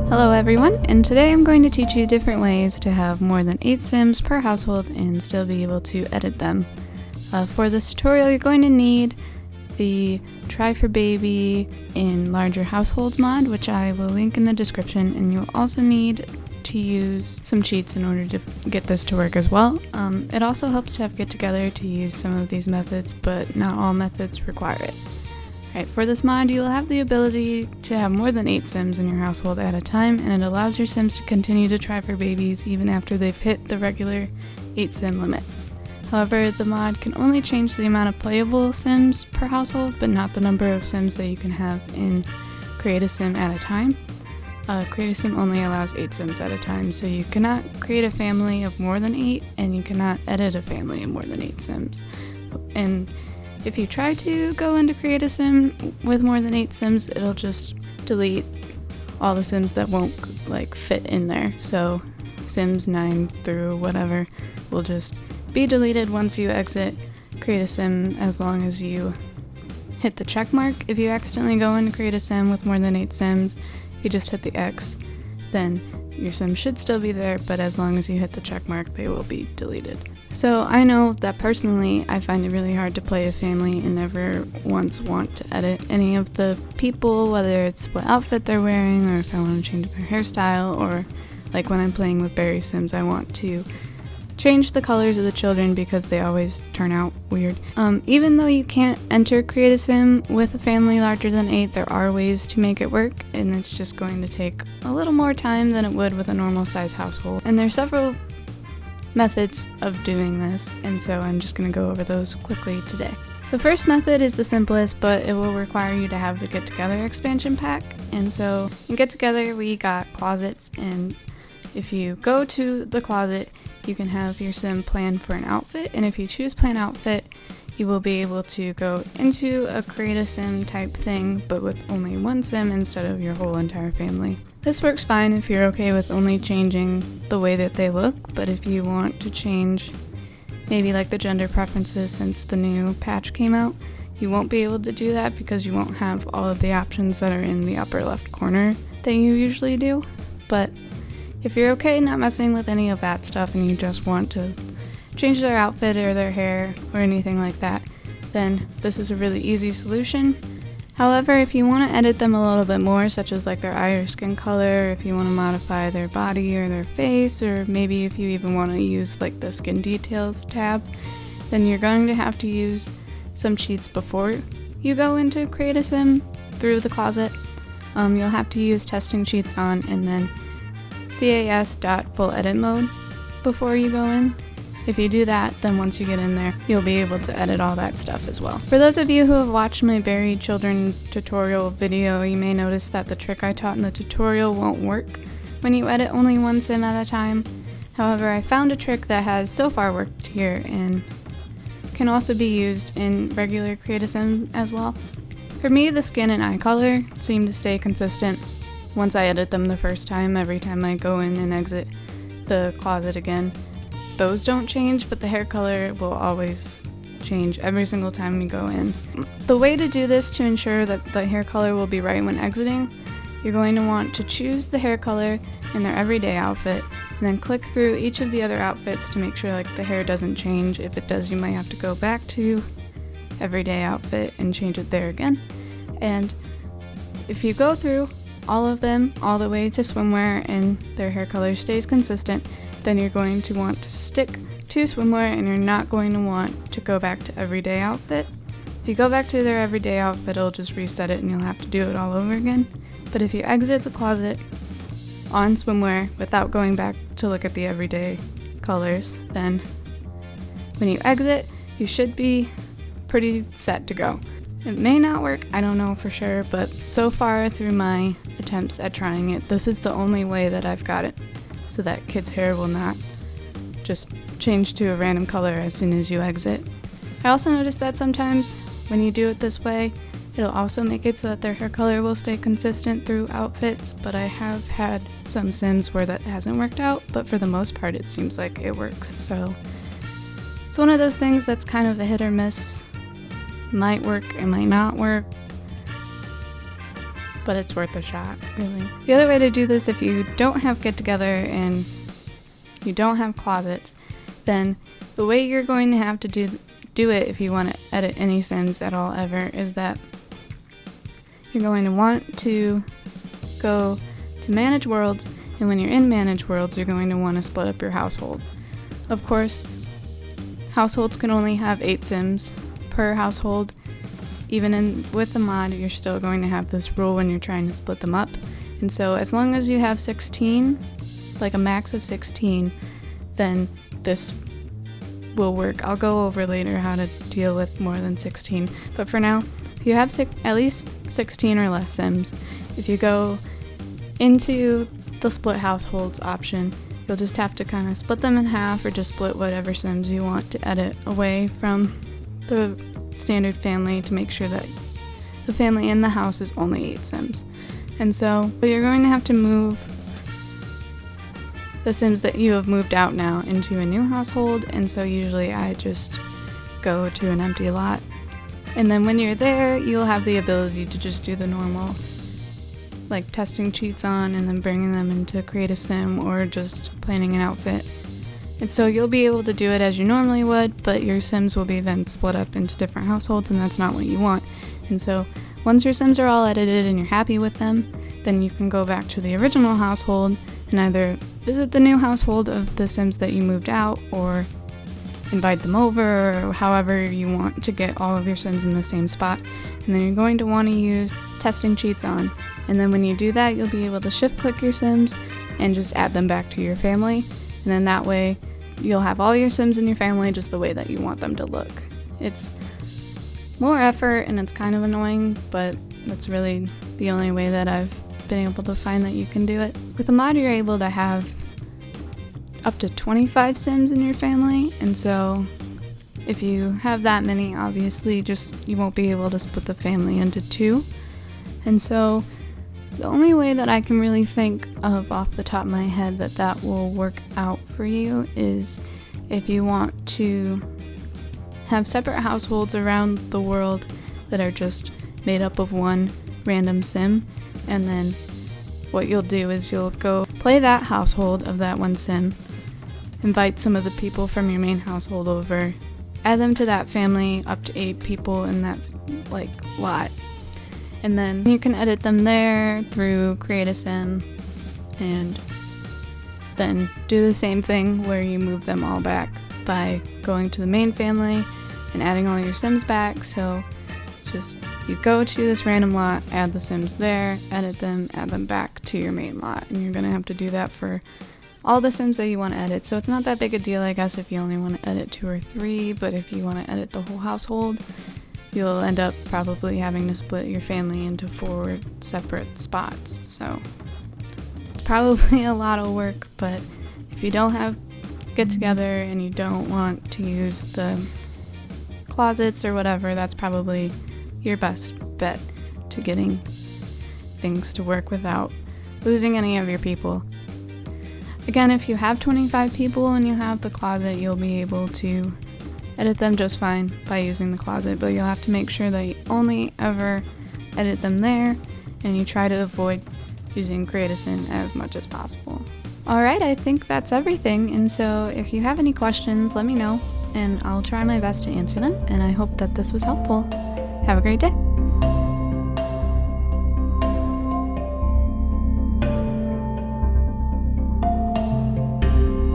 Hello everyone, and today I'm going to teach you different ways to have more than 8 Sims per household and still be able to edit them. For this tutorial you're going to need the Try for Baby in Larger Households mod, which I will link in the description, and you'll also need to use some cheats in order to get this to work as well. It also helps to have Get Together to use some of these methods, but not all methods require it. Alright, for this mod you'll have the ability to have more than 8 Sims in your household at a time, and it allows your Sims to continue to try for babies even after they've hit the regular 8 Sim limit. However, the mod can only change the amount of playable Sims per household, but not the number of Sims that you can have in Create a Sim at a time. Create a Sim only allows 8 Sims at a time, so you cannot create a family of more than 8, and you cannot edit a family of more than 8 Sims. And if you try to go into Create a Sim with more than 8 Sims, it'll just delete all the Sims that won't fit in there. So Sims 9 through whatever will just be deleted once you exit Create a Sim, as long as you hit the check mark. If you accidentally go into Create a Sim with more than 8 Sims, you just hit the X, then your Sim should still be there, but as long as you hit the check mark, they will be deleted. So I know that personally I find it really hard to play a family and never once want to edit any of the people, whether it's what outfit they're wearing or if I want to change their hairstyle, or like when I'm playing with Berry Sims I want to change the colors of the children because they always turn out weird. Even though you can't enter Create a Sim with a family larger than 8, there are ways to make it work, and it's just going to take a little more time than it would with a normal size household. And there's several methods of doing this, and so I'm just going to go over those quickly today. The first method is the simplest, but it will require you to have the Get Together expansion pack. And so in Get Together we got closets, and if you go to the closet you can have your Sim plan for an outfit, and if you choose plan outfit you will be able to go into a Create a Sim type thing, but with only one Sim instead of your whole entire family. This works fine if you're okay with only changing the way that they look, but if you want to change maybe like the gender preferences since the new patch came out, you won't be able to do that because you won't have all of the options that are in the upper left corner that you usually do. But if you're okay not messing with any of that stuff and you just want to change their outfit or their hair or anything like that, then this is a really easy solution. However, if you want to edit them a little bit more, such as like their eye or skin color, if you want to modify their body or their face, or maybe if you even want to use like the skin details tab, then you're going to have to use some cheats before you go into Create a Sim through the closet. You'll have to use testing cheats on and then cas.fulleditmode before you go in. If you do that, then once you get in there, you'll be able to edit all that stuff as well. For those of you who have watched my buried children tutorial video, you may notice that the trick I taught in the tutorial won't work when you edit only one Sim at a time. However, I found a trick that has so far worked here and can also be used in regular Create a Sim as well. For me, the skin and eye color seem to stay consistent once I edit them the first time. Every time I go in and exit the closet again, those don't change, but the hair color will always change every single time we go in. The way to do this to ensure that the hair color will be right when exiting, you're going to want to choose the hair color in their everyday outfit, and then click through each of the other outfits to make sure the hair doesn't change. If it does, you might have to go back to everyday outfit and change it there again. And if you go through all of them all the way to swimwear and their hair color stays consistent, then you're going to want to stick to swimwear and you're not going to want to go back to everyday outfit. If you go back to their everyday outfit, it'll just reset it and you'll have to do it all over again. But if you exit the closet on swimwear without going back to look at the everyday colors, then when you exit, you should be pretty set to go. It may not work, I don't know for sure, but so far through my attempts at trying it, this is the only way that I've got it, so that kids' hair will not just change to a random color as soon as you exit. I also noticed that sometimes when you do it this way, it'll also make it so that their hair color will stay consistent through outfits, but I have had some Sims where that hasn't worked out, but for the most part it seems like it works. So it's one of those things that's kind of a hit or miss. Might work, it might not work. but it's worth a shot, really. The other way to do this, if you don't have get together and you don't have closets, then the way you're going to have to do it if you want to edit any Sims at all ever is that you're going to want to go to Manage Worlds, and when you're in Manage Worlds, you're going to want to split up your household. Of course, households can only have 8 Sims per household. Even with the mod, you're still going to have this rule when you're trying to split them up. And so as long as you have 16, like a max of 16, then this will work. I'll go over later how to deal with more than 16. But for now, if you have at least 16 or less Sims, if you go into the split households option, you'll just have to kind of split them in half or just split whatever Sims you want to edit away from the standard family to make sure that the family in the house is only 8 Sims. And so you're going to have to move the Sims that you have moved out now into a new household, and so usually I just go to an empty lot. And then when you're there, you'll have the ability to just do the normal, like testing cheats on and then bringing them into create a Sim or just planning an outfit. And so you'll be able to do it as you normally would, but your Sims will be then split up into different households, and that's not what you want. And so once your Sims are all edited and you're happy with them, then you can go back to the original household and either visit the new household of the Sims that you moved out or invite them over, or however you want to get all of your Sims in the same spot. And then you're going to want to use testing cheats on. And then when you do that, you'll be able to shift click your Sims and just add them back to your family. And then that way you'll have all your Sims in your family just the way that you want them to look. It's more effort and it's kind of annoying, but that's really the only way that I've been able to find that you can do it. With a mod, you're able to have up to 25 Sims in your family, and so if you have that many, obviously you won't be able to split the family into 2. And so the only way that I can really think of off the top of my head that will work out for you is if you want to have separate households around the world that are just made up of one random Sim, and then what you'll do is you'll go play that household of that one Sim, invite some of the people from your main household over, add them to that family, up to 8 people in that lot, and then you can edit them there through create a Sim, and then do the same thing where you move them all back by going to the main family and adding all your Sims back. So it's just you go to this random lot, add the Sims there, edit them, add them back to your main lot, and you're gonna have to do that for all the Sims that you want to edit. So it's not that big a deal, I guess, if you only want to edit 2 or 3, but if you want to edit the whole household, you'll end up probably having to split your family into 4 separate spots. So it's probably a lot of work, but if you don't have get together and you don't want to use the closets or whatever, that's probably your best bet to getting things to work without losing any of your people. Again, if you have 25 people and you have the closet, you'll be able to edit them just fine by using the closet, but you'll have to make sure that you only ever edit them there, and you try to avoid using Create a Sim as much as possible. Alright, I think that's everything, and so if you have any questions, let me know, and I'll try my best to answer them, and I hope that this was helpful. Have a great day!